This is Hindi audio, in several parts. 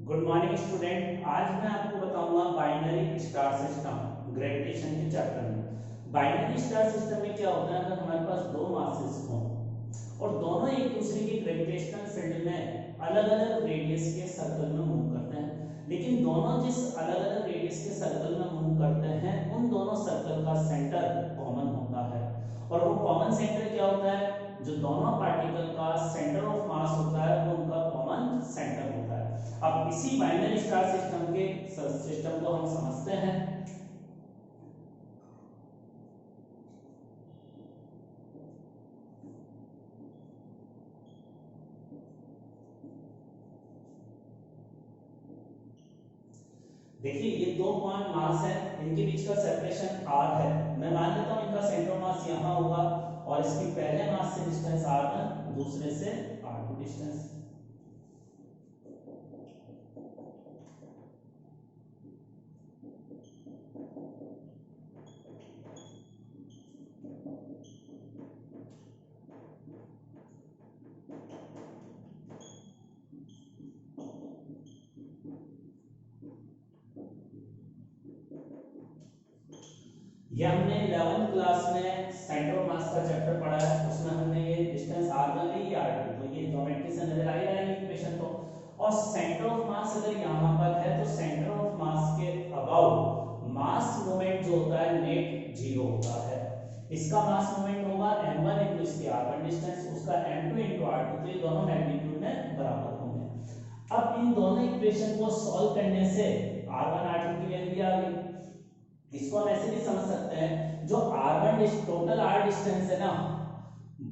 Good morning student. आज मैं आपको बताऊंगा बाइनरी स्टार सिस्टम ग्रेविटेशन के चैप्टर में। बाइनरी स्टार सिस्टम में क्या होता है, अगर हमारे पास दो मासेस हों और दोनों एक दूसरे की ग्रेविटेशनल फील्ड में अलग अलग रेडियस के सर्कल में मूव करते हैं, लेकिन दोनों जिस अलग अलग रेडियस के सर्कल में मूव करते हैं उन दोनों सर्कल का सेंटर कॉमन होता है। और वो कॉमन सेंटर क्या होता है, जो दोनों पार्टिकल का सेंटर ऑफ मास होता है वो उनका कॉमन सेंटर होता है। अब इसी बाइनरी स्टार सिस्टम को हम समझते हैं। देखिए ये दो पॉइंट मास है, इनके बीच का सेपरेशन r है। मैं मान लेता हूं इनका सेंटर मास यहां होगा और इसकी पहले मास से डिस्टेंस r1, दूसरे से r2 डिस्टेंस। ये हमने 11th क्लास में सेंटर ऑफ मास का चैप्टर पढ़ा है, उसमें हमने ये डिस्टेंस r1 ली, r2, तो ये ज्योमेट्री से नजर आ ही रहा है इक्वेशन तो। और सेंटर ऑफ मास अगर यहां पर है तो सेंटर ऑफ मास के अबाउट मास मोमेंट जो होता है नेट जीरो होता है। इसका मास मोमेंट होगा m1 इनटू इसकी r1 डिस्टेंस, उसका m2 इनटू r2, तो ये दोनों मैग्नीट्यूड में बराबर होंगे। अब इन दोनों इक्वेशन को सॉल्व करने से r1 r2 की वैल्यू आ गई। इसको हम ऐसे भी समझ सकते हैं, जो r1 टोटल r डिस्टेंस है ना,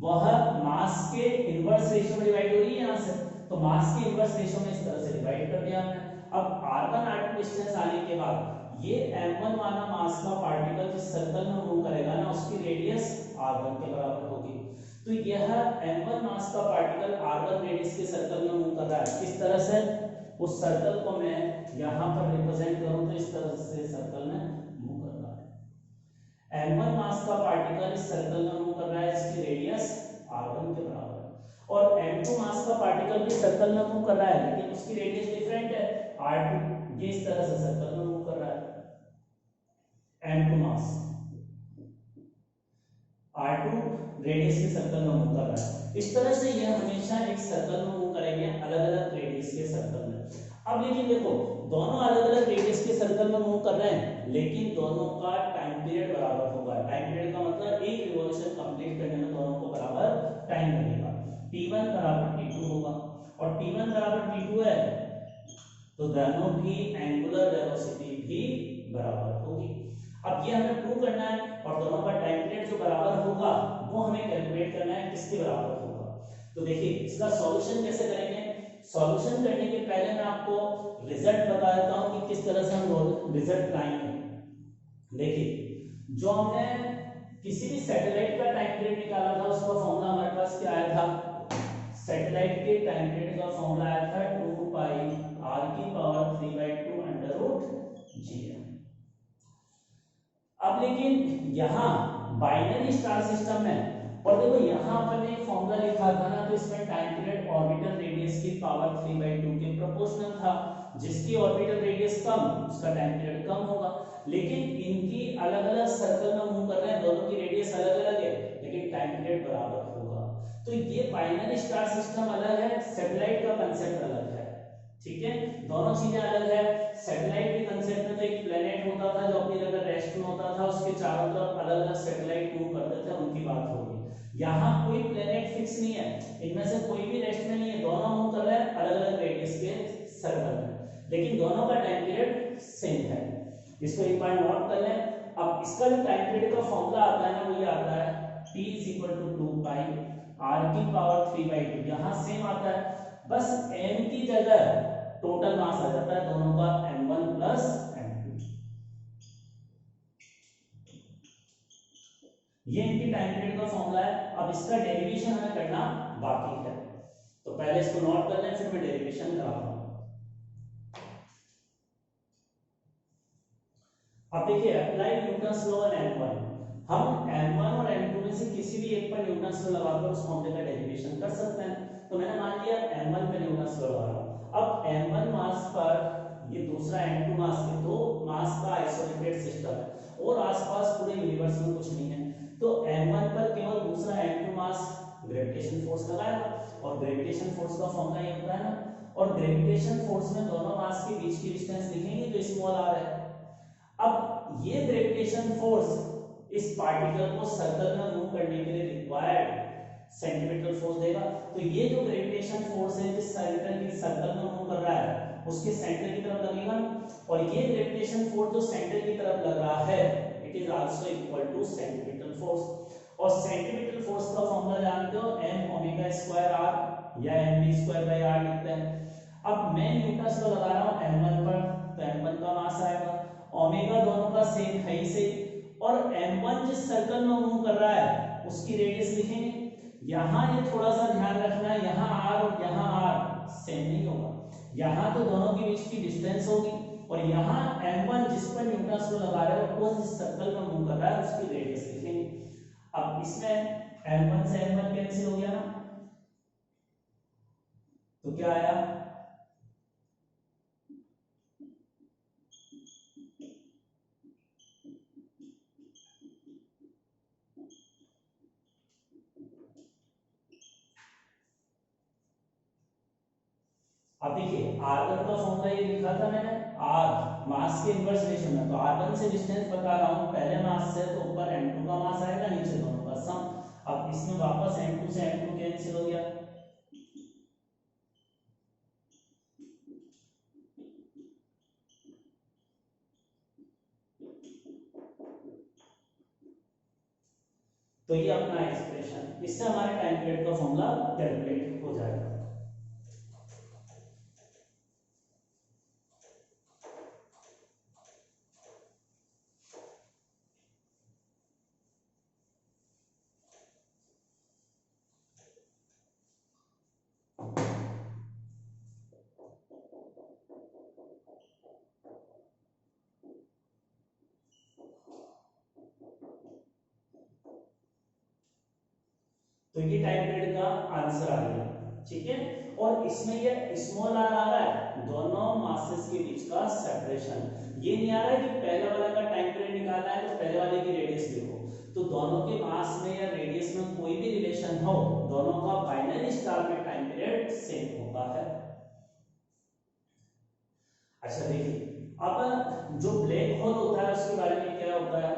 वह मास के इनवर्स रेशियो में डिवाइड हो रही है यहां से, तो मास के इनवर्स रेशियो में इस तरह से डिवाइड कर दिया हमने। अब r1 r2 डिस्टेंस आने के बाद ये m1 वाला मास का पार्टिकल जिस सर्कल में मूव करेगा ना, उसकी रेडियस r1 के बराबर होगी। तो यह m1 मास का पार्टिकल r1 रेडियस के सर्कल में मूव कर रहा है। किस तरह से, उस सर्कल को मैं यहां पर रिप्रेजेंट करूं तो इस तरह से सर्कल में मूव कर रहा है। m1 मास का पार्टिकल इस सर्कल में मूव कर रहा है, इसकी रेडियस r1 के बराबर है। और m2 मास का पार्टिकल भी सर्कल में मूव कर रहा है, लेकिन उसकी रेडियस डिफरेंट है, r2। ये इस तरह से सर्कल में मूव कर रहा है। m2 मास r2 रेडियस के सर्कल में मूव कर रहा है। इस तरह से यह हमेशा एक सर्कल में मूव करेंगे, अलग अलग रेडियस के सर्कल में। अब लेकिन देखो, दोनों अलग अलग रेडियस के सर्कल में मूव कर रहे हैं, लेकिन दोनों का टाइम पीरियड बराबर होगा। टाइम पीरियड का मतलब एक रिवॉल्यूशन कंप्लीट करने में दोनों को बराबर टाइम लगेगा। t1 बराबर t2 होगा, और t1 बराबर t2 है तो दोनों की एंगुलर वेलोसिटी भी बराबर होगी। अब ये हमें प्रूव करना है, और दोनों का टाइम पीरियड जो बराबर होगा वो हमें कैलकुलेट करना है किसके बराबर होगा। तो देखिए इसका सॉल्यूशन कैसे करेंगे। सॉल्यूशन करने के पहले मैं आपको रिजल्ट बता देता हूं कि किस तरह से हम रिजल्ट लाएंगे। देखिए, जो हमने किसी भी सैटेलाइट का टाइम पीरियड निकाला था उसका फॉर्मूला हमारे पास क्या आया था। सैटेलाइट के टाइम पीरियड का फॉर्मूला आया था 2 पाई r की पावर 3/2 अंडर रूट gm। अब लेकिन यहाँ बाइनरी स्टार सिस्टम में, और देखो यहाँ अपन ने एक फॉर्मूला लिखा था ना, तो इसमें टाइम पीरियड ऑर्बिटल रेडियस की पावर 3/2 के प्रोपोर्शनल था। जिसकी ऑर्बिटल रेडियस कम, उसका टाइम पीरियड कम होगा। लेकिन इनकी अलग अलग सर्कल में मूव कर रहे हैं, दोनों की रेडियस अलग अलग है, लेकिन टाइम पीरियड बराबर होगा। तो ये बाइनरी स्टार सिस्टम अलग है, सैटेलाइट का कंसेप्ट अलग है। ठीक है, दोनों चीजें अलग है। सैटेलाइट के कंसेप्ट में तो एक प्लेनेट होता था जो अपनी जगह रेस्ट में होता था, उसके चारों तरफ अलग अलग सैटेलाइट मूव करते थे, उनकी बात होगी। यहाँ कोई प्लेनेट फिक्स नहीं है, इनमें से कोई भी रेस्ट में नहीं है, दोनों मूव कर रहे हैं अलग अलग रेडियस के सर्कल में, लेकिन दोनों का टाइम पीरियड सेम है। इसको एक बार नोट कर लें। अब इसका जो टाइम पीरियड का फॉर्मूला आता है ना, वो ये आता है t = 2 पाई r की पावर 3/2। यहाँ सेम आता है, बस m की जगह टोटल मास आ जाता है दोनों का, m1 प्लस m2। ये इनकी टाइम पीरियड का फॉर्मूला है। अब इसका डेरिवेशन हमें करना बाकी है, तो पहले इसको नोट कर लें, फिर मैं डेरिवेशन कराता हूं। अब देखिए, apply Newton's law on m1। हम m1 और m2 में से किसी भी एक पर न्यूटन्स लॉ लगाकर उस फॉर्मूले का डेरिवेशन कर सकते हैं। तो मैंने मान लिया m1 पे न्यूटन्स लॉ लगा रहा हूं। अब m1 मास पर आसपास पूरे यूनिवर्स में कुछ नहीं है, तो m1 पर केवल दूसरा m2 मास ग्रेविटेशन फोर्स लगाएगा, और ग्रेविटेशन फोर्स का फॉर्मूला ये होता है ना, और ग्रेविटेशन फोर्स में दोनों मास के बीच की डिस्टेंस लिखेंगे तो स्मॉल r है। अब ये ग्रेविटेशन फोर्स इस पार्टिकल को सर्कल में मूव करने के लिए रिक्वायर्ड सेंट्रीपिटल फोर्स देगा। तो ये जो ग्रेविटेशन फोर्स है जिस सर्कल में मूव कर रहा है उसके सेंटर की तरफ लगेगा, और ये ग्रेविटेशन फोर्स जो सेंटर की तरफ लग रहा है it is also equal to centripetal force. और सेंट्रीपिटल फोर्स का फॉर्मूला जानते हो, m ओमेगा स्क्वायर r या mv स्क्वायर बाय r लिखते हैं। अब मैं न्यूटन लॉ लगा रहा हूं m1 पर, तो m1 का मास आएगा, ओमेगा दोनों का सेम है ही से, और m1 जिस सर्कल में मूव कर रहा है उसकी रेडियस लिखेंगे। यहां ये थोड़ा सा ध्यान रखना, यहां r और यहां r सेम नहीं होगा, यहां तो दोनों के बीच की डिस्टेंस होगी, और यहां m1 जिस पर न्यूटन लॉ लगा रहे हो वो जिस सर्कल में मूव कर रहा है उसकी रेडियस लिखेंगे। अब इसमें m1 से m1 कैंसिल हो गया ना, तो क्या आया, अब देखिए r1 का फॉर्मूला ये लिखा था मैंने, r मास के इनवर्स रिलेशन में, तो r1 से डिस्टेंस बता रहा हूं, पहले मास से तो ऊपर m2 का मास आएगा, नीचे दोनों का सम। अब इसमें वापस m2 से m2 कैंसिल हो गया, तो ये अपना एक्सप्रेशन, इससे हमारे टाइम पीरियड का फॉर्मूला कैलकुलेट हो जाएगा। तो ये टाइम पीरियड का आंसर आ गया, ठीक है। और इसमें ये स्मॉल आर आ रहा है, दोनों मासेस के बीच का सेपरेशन, ये नहीं आ रहा है कि पहले वाले का टाइम पीरियड निकालना है तो पहले वाले की रेडियस लिखो, तो दोनों के मास में या रेडियस में कोई भी रिलेशन हो, दोनों का बाइनरी स्टार में टाइम पीरियड सेम होता है। अच्छा देखिए, अब जो ब्लैक होल होता है उसके बारे में क्या होता है,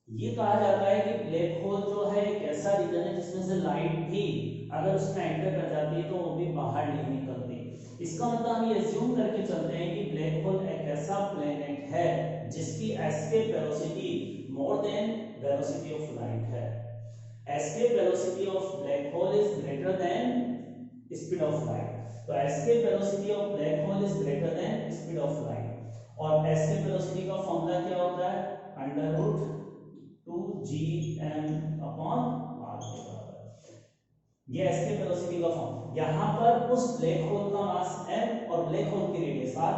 ये कहा जाता है कि ब्लैक होल जो है एक ऐसा रीजन है जिसमें से लाइट भी अगर उसमें एंटर कर जाती है तो वो भी बाहर नहीं निकलती। इसका मतलब हम ये अज्यूम करके चलते हैं कि ब्लैक होल एक ऐसा प्लेनेट है जिसकी escape velocity more than velocity of light है। Escape velocity of black hole is greater than speed of light, तो escape velocity of black hole is greater than speed of light, और एस्केप वेलोसिटी का फॉर्मूला क्या होता है, under root 2gm upon r के बराबर, ये एस्केप वेलोसिटी का फॉर्म। यहां पर उस ब्लैक होल का मास m और ब्लैक होल की रेडियस r,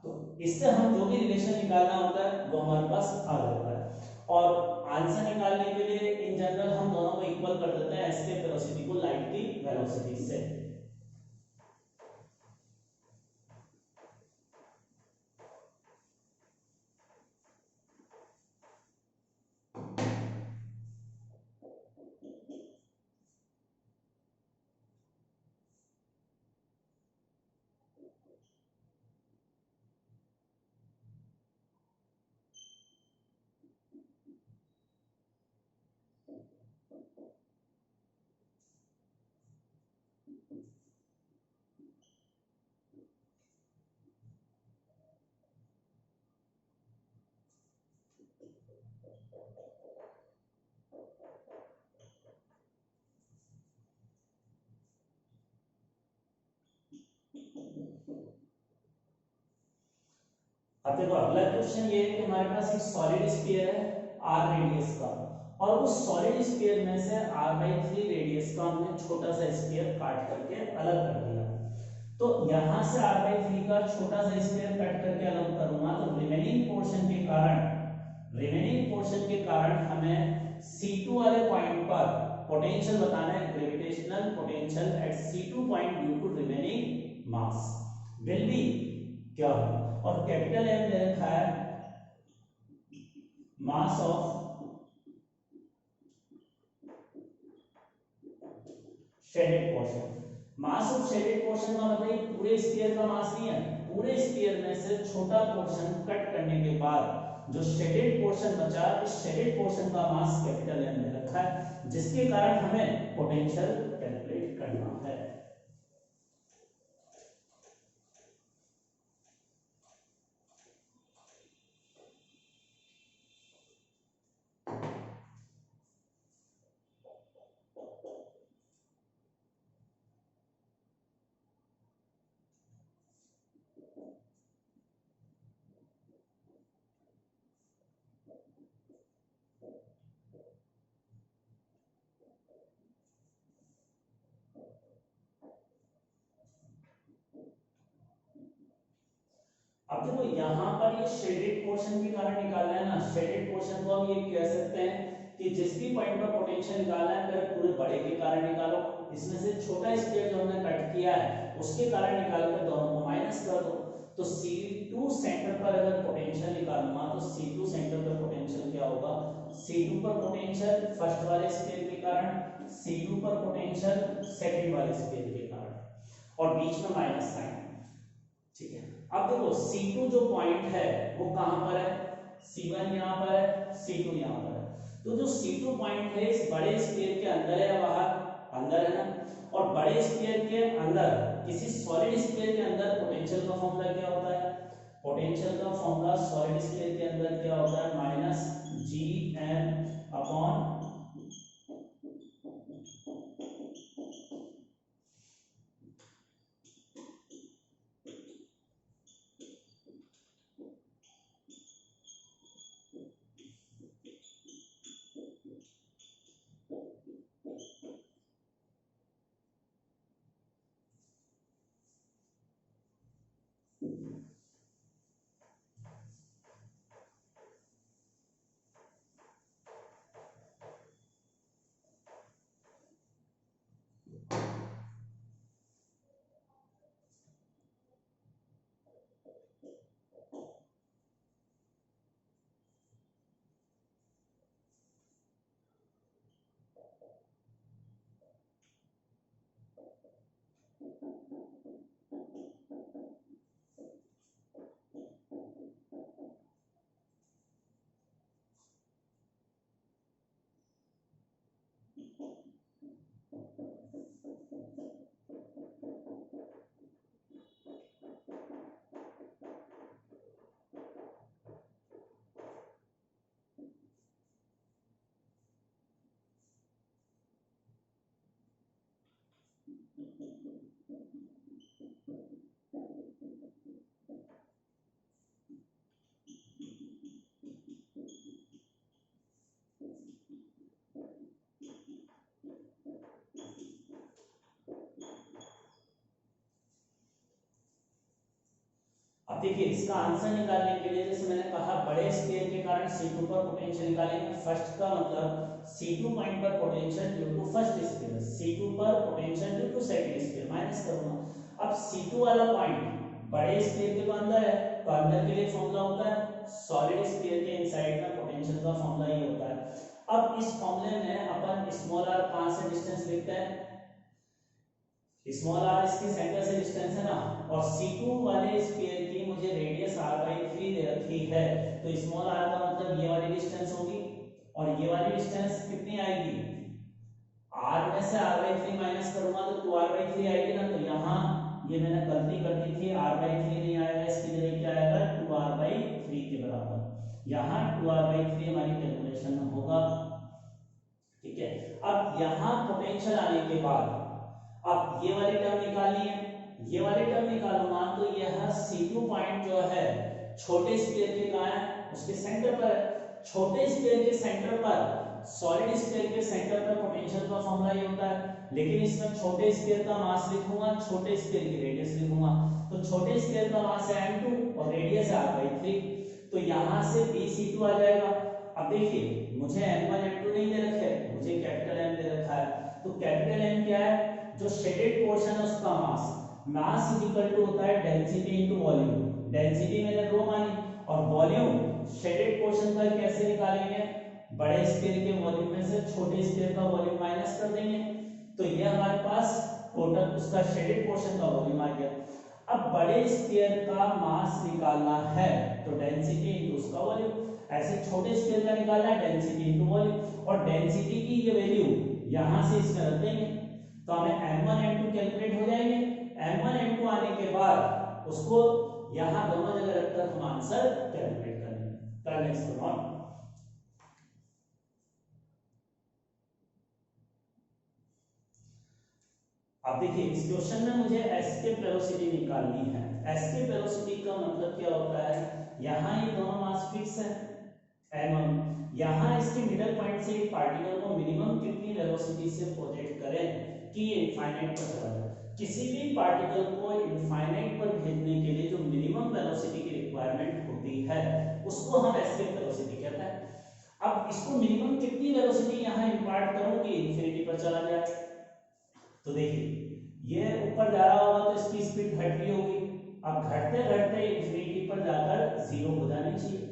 तो इससे हम जो भी रिलेशन निकालना होता है वो हमारे पास आ जाता है, और आंसर निकालने के लिए इन जनरल हम दोनों को इक्वल कर देते हैं एस्केप वेलोसिटी को लाइट की वेलोसिटी से। अब देखो अगला क्वेश्चन ये है कि हमारे पास एक सॉलिड स्फीयर है r रेडियस का, और उस सॉलिड स्फीयर में से r/3 रेडियस का हमने छोटा सा स्फीयर काट करके अलग कर दिया। तो यहां से r/3 का छोटा सा स्फीयर कट करके अलग करूंगा तो रिमेनिंग पोर्शन के कारण हमें C2 वाले पॉइंट पर पोटेंशियल बताना है, gravitational potential at C2 point due to remaining mass will be क्या हो, और कैपिटल एम दे रखा है mass of shaded portion. Mass of shaded portion का मतलब पूरे स्फीयर का मास नहीं है, पूरे स्फीयर में से छोटा पोर्शन कट करने के बाद जो शेडेड पोर्शन बचा, इस शेडेड पोर्शन का मास कैपिटल एम में रखा है, जिसके कारण हमें पोटेंशियल कैलकुलेट करना है। अब देखो यहाँ पर ये शेडेड पोर्शन के कारण निकालना है ना, शेडेड पोर्शन को हम ये कह सकते हैं कि जिस भी पॉइंट पर पोटेंशियल निकालना है पहले पूरे बड़े के कारण निकालो, इसमें से छोटा स्फीयर जो हमने कट किया है उसके कारण निकाल कर दोनों को माइनस कर दो। तो C2 सेंटर पर अगर पोटेंशियल निकालूंगा तो C2 सेंटर पर पोटेंशियल क्या होगा, C2 पर पोटेंशियल फर्स्ट वाले स्फीयर के कारण, C2 पर पोटेंशियल सेकंड वाले स्फीयर के कारण, और बीच में माइनस साइन। ठीक है, अब देखो C2 जो पॉइंट है वो कहां पर है, C1 यहां पर है, C2 यहां पर है। तो जो C2 पॉइंट है इस बड़े स्फीयर के अंदर है या बाहर, अंदर है ना, और बड़े स्फीयर के अंदर किसी सॉलिड स्फीयर के अंदर पोटेंशियल का फॉर्मूला क्या होता है, पोटेंशियल का फॉर्मूला सॉलिड स्फीयर के अंदर क्या होता है, माइनस Gm अपॉन अब देखिए इसका आंसर निकालने के लिए जैसे मैंने कहा बड़े स्फीयर के कारण C2 पर पोटेंशियल निकालेंगे। फर्स्ट का मतलब C2 पॉइंट पर potential due to first sphere, C2 पर potential due to second sphere minus करूंगा। अब C2 वाला पॉइंट बड़े स्फीयर के तो अंदर है, तो अंदर के लिए फॉर्मूला होता है सॉलिड स्फीयर के इनसाइड में पोटेंशियल का फॉर्मूला ये होता है। अब इस फॉर्मूले में अपन स्मॉल r कहां से डिस्टेंस लिखते हैं, स्मॉल r इसके सेंटर से डिस्टेंस है ना, और C2 वाले स्फीयर की मुझे रेडियस r/3 दे रखी है, तो स्मॉल r का मतलब ये वाली डिस्टेंस होगी, और ये वाली डिस्टेंस कितनी आएगी, r में से r/3 माइनस करूंगा तो 2r/3 आएगी ना। तो यहाँ ये मैंने गलती कर दी थी, r/3 नहीं आएगा, इसकी जगह क्या आएगा 2r/3 के बराबर, यहाँ 2r/3 हमारी कैलकुलेशन में होगा। ठीक है, अब यहाँ पोटेंशियल आने के बाद अब ये वाली टर्म निकालनी है, ये वाली टर्म निकालूंगा तो यह C2 पॉइंट जो है छोटे स्फीयर के कहां है, उसके सेंटर पर है। छोटे स्फीयर के सेंटर पर, सॉलिड स्फीयर के सेंटर पर पोटेंशियल का फॉर्मूला ये होता है, लेकिन इसमें छोटे स्फीयर का मास लिखूंगा, छोटे स्फीयर की रेडियस लिखूंगा। तो छोटे स्फीयर का मास है m2 और रेडियस है r/3, तो यहां से bC2 आ जाएगा। अब देखिए मुझे m1 m2 नहीं दे रखे, मुझे कैपिटल M दे रखा है, तो कैपिटल M क्या है, जो शेडेड पोर्शन है उसका मास, मास इज इक्वल टू होता है डेंसिटी इनटू वॉल्यूम। डेंसिटी मैंने रो मानी और वॉल्यूम शेडेड पोर्शन का कैसे निकालेंगे, बड़े स्फीयर के वॉल्यूम में से छोटे स्फीयर का वॉल्यूम माइनस कर देंगे, तो ये हमारे पास टोटल उसका शेडेड पोर्शन का वॉल्यूम आ गया। अब बड़े स्फीयर का मास निकालना है तो डेंसिटी इनटू उसका वॉल्यूम, ऐसे छोटे स्फीयर का निकालना है डेंसिटी इनटू वॉल्यूम, और डेंसिटी की ये वैल्यू यहां से इसमें रख देंगे तो हमें m1 m2 कैलकुलेट हो जाएंगे। m1 m2 आने के बाद उसको यहां दोनों जगह रखकर हम आंसर कैलकुलेट करेंगे। नेक्स्ट वन, अब देखिए इस क्वेश्चन में मुझे एस्केप वेलोसिटी निकालनी है। एस्केप वेलोसिटी का मतलब क्या होता है, यहाँ ये दोनों मास फिक्स है m, यहाँ इसके मिडल पॉइंट से एक पार्टिकल को मिनिमम कितनी वेलोसिटी से प्रोजेक्ट करें कि ये इनफाइनाइट पर चला जाए। किसी भी पार्टिकल को इनफाइनाइट पर भेजने के लिए जो मिनिमम वेलोसिटी की रिक्वायरमेंट होती है उसको हम एस्केप वेलोसिटी कहते हैं। अब इसको मिनिमम कितनी वेलोसिटी यहाँ इंपार्ट करूं कि इन्फिनिटी पर चला जाए, तो देखिए ये ऊपर जा रहा होगा तो इसकी स्पीड घट रही होगी, अब घटते घटते इन्फिनिटी पर जाकर जीरो हो जानी चाहिए,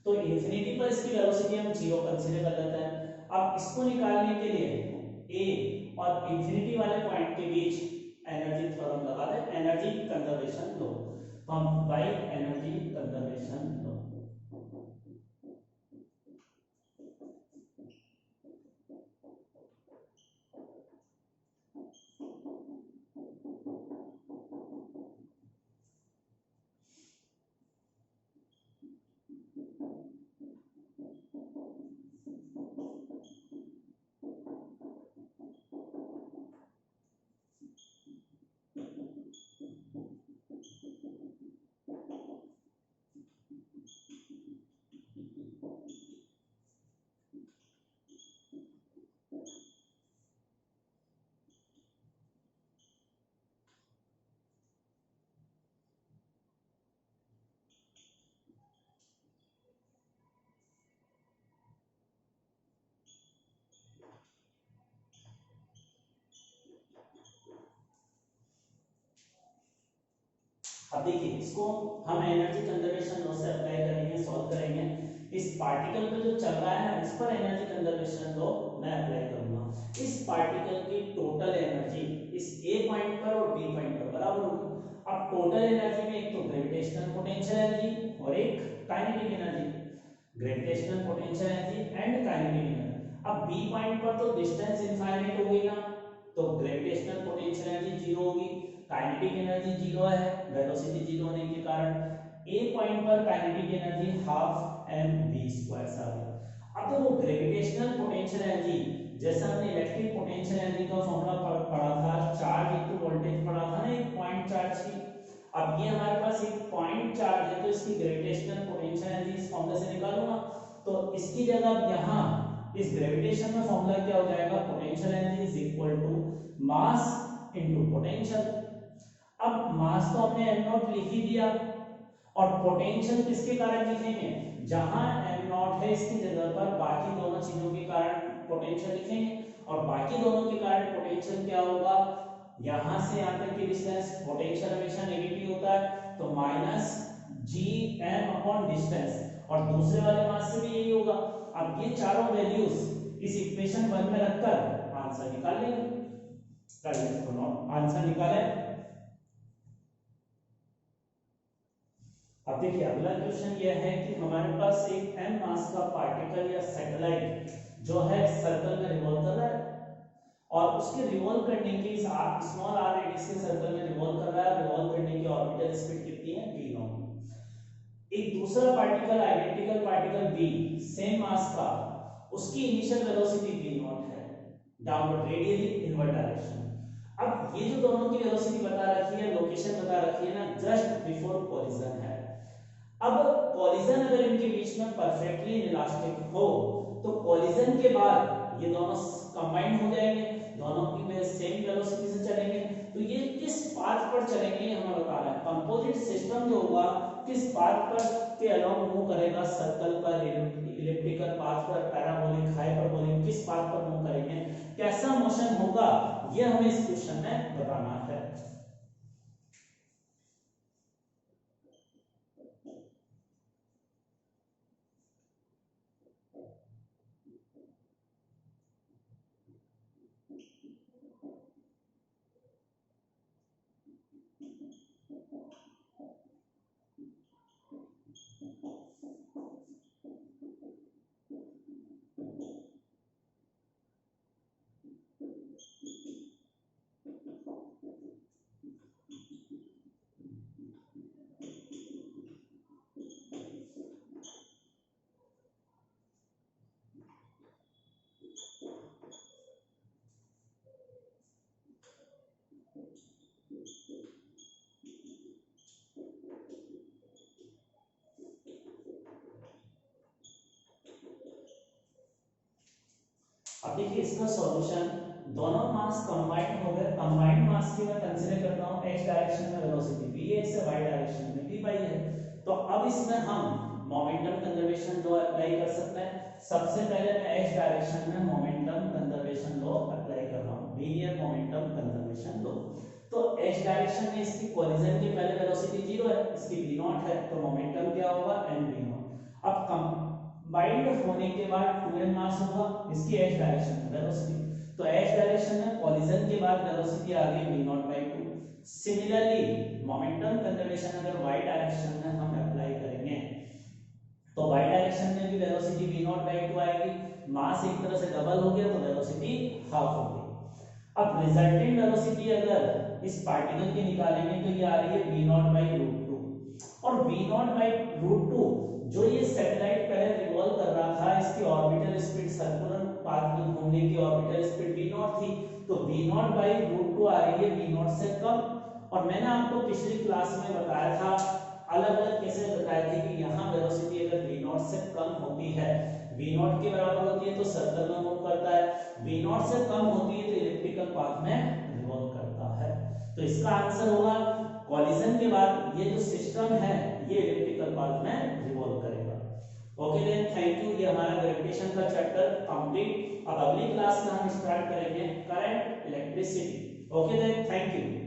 तो इन्फिनिटी पर इसकी वेलोसिटी हम जीरो कंसीडर कर लेते हैं। अब इसको निकालने के लिए ए और इन्फिनिटी वाले पॉइंट के बीच एनर्जी थ्योरम लगा दें, एनर्जी कंजर्वेशन लो, तो हम बाय एनर्जी कंजर्वेशन लो। अब देखिए इसको हम एनर्जी कंजर्वेशन लॉ से अप्लाई करेंगे, सॉल्व करेंगे। इस पार्टिकल पे जो चल रहा है ना इस पर एनर्जी कंजर्वेशन लॉ मैं अप्लाई करूंगा। इस पार्टिकल की टोटल एनर्जी इस ए पॉइंट पर और बी पॉइंट पर बराबर होगी। अब टोटल एनर्जी में एक तो ग्रेविटेशनल पोटेंशियल एनर्जी और एक kinetic energy, gravitational potential energy and kinetic energy. अब बी पॉइंट पर तो डिस्टेंस इनफाइनाइट हो गई ना, तो ग्रेविटेशनल पोटेंशियल एनर्जी जीरो होगी, काइनेटिक एनर्जी जीरो है वेलोसिटी जीरो होने के कारण। ए पॉइंट पर kinetic energy half M V square आ गया। अब देखो ग्रेविटेशनल पोटेंशियल एनर्जी जैसा हमने इलेक्ट्रिक पोटेंशियल एनर्जी का फॉर्मूला पढ़ा था, चार्ज इनटू वोल्टेज पढ़ा था ना, एक पॉइंट चार्ज की। अब ये हमारे पास एक पॉइंट चार्ज है तो इसकी ग्रेविटेशनल पोटेंशियल एनर्जी इस फॉर्मूला से निकालूंगा, तो इसकी जगह यहाँ इस ग्रेविटेशन में फॉर्मूला क्या हो जाएगा, potential energy is equal to mass into potential. अब मास तो हमने m नॉट लिख ही दिया और पोटेंशियल किसके कारण लिखेंगे, जहां m नॉट है इसकी जगह पर बाकी दोनों चीजों के कारण पोटेंशियल लिखेंगे, और बाकी दोनों के कारण पोटेंशियल क्या होगा, यहां से यहां तक की डिस्टेंस पोटेंशियल हमेशा नेगेटिव होता है तो minus G M upon distance, और दूसरे वाले मास से भी यही होगा। अब ये चारों वैल्यूज इस इक्वेशन 1 में रखकर आंसर निकाल लेंगे। आंसर निकाले। अब देखिए अगला क्वेश्चन यह है कि हमारे पास एक m मास का पार्टिकल या सैटेलाइट जो है सर्कल में रिवॉल्व कर रहा है, और उसके रिवॉल्व करने की स्मॉल r रेडियस के सर्कल में रिवॉल्व कर रहा है, रिवॉल्व करने की ऑर्बिटल स्पीड कितनी है v नॉट। एक दूसरा particle identical particle v same mass का, उसकी इनिशियल वेलोसिटी v नॉट है डाउनवर्ड रेडियली इनवर्ड डायरेक्शन। अब ये जो दोनों की वेलोसिटी बता रखी है, लोकेशन बता रखी है ना, जस्ट बिफोर कोलिजन है। अब कोलिजन अगर इनके बीच में परफेक्टली इलास्टिक हो तो कोलिजन के बाद ये दोनों कंबाइंड हो जाएंगे, दोनों की सेम वेलोसिटी से चलेंगे, तो ये किस पाथ पर चलेंगे ये हमें बताना है। कंपोजिट सिस्टम जो होगा किस पाथ पर के अलोंग मूव करेगा, सर्कल पर, इलिप्टिकल पाथ पर, पैराबोलिक, हाइपरबोलिक, किस पाथ पर मूव करेंगे, कैसा मोशन होगा, ये हमें इस क्वेश्चन में बताना है। अब देखिए इसका सॉल्यूशन, दोनों मास कंबाइंड हो गए, कंबाइंड मास की मैं कंसीडर करता हूं एक्स डायरेक्शन में वेलोसिटी vx से y डायरेक्शन में dy है। तो अब इसमें हम मोमेंटम कंजर्वेशन लॉ अप्लाई कर सकते हैं। सबसे पहले मैं x डायरेक्शन में मोमेंटम कंजर्वेशन लॉ अप्लाई कर रहा हूं, लीनियर मोमेंटम कंजर्वेशन लॉ। तो x डायरेक्शन में इसकी कोलिजन के पहले वेलोसिटी 0 है, इसकी v नॉट है, तो मोमेंटम क्या होगा n v नॉट। अब कंबाइंड होने के बाद 2m मास होगा, इसकी x डायरेक्शन में वेलोसिटी, तो x डायरेक्शन में कोलिजन के बाद वेलोसिटी आ गई v naught by 2। Similarly momentum conservation अगर y डायरेक्शन में हम अप्लाई करेंगे तो y डायरेक्शन में भी वेलोसिटी v नॉट बाय 2 आएगी, मास एक तरह से डबल हो गया तो वेलोसिटी हाफ हो गई। अब रिजल्टेंट वेलोसिटी अगर इस पार्टिकल की निकालेंगे तो ये आ रही है v नॉट बाय √2, और v नॉट बाय √2 जो ये सैटेलाइट पहले रिवॉल्व कर रहा था, इसकी ऑर्बिटल स्पीड सर्कुलर पाथ में घूमने की ऑर्बिटल स्पीड v नॉट थी, तो v नॉट बाय √2 आ रही है v नॉट से कम। और मैंने आपको पिछली क्लास में बताया था, अलग अलग केसेस बताए थे कि यहाँ वेलोसिटी अगर v नॉट से कम होती है, v नॉट के बराबर होती है तो सर्कल में मूव करता है, v नॉट से कम होती है तो इलिप्टिकल पाथ में रिवॉल्व करता है। तो इसका आंसर होगा कोलिजन के बाद ये जो सिस्टम है ये इलिप्टिकल पाथ में रिवॉल्व करेगा। Okay then, thank you. ये हमारा ग्रेविटेशन का चैप्टर कंप्लीट। अब अगली क्लास में हम स्टार्ट करेंगे current electricity. Okay then, thank you.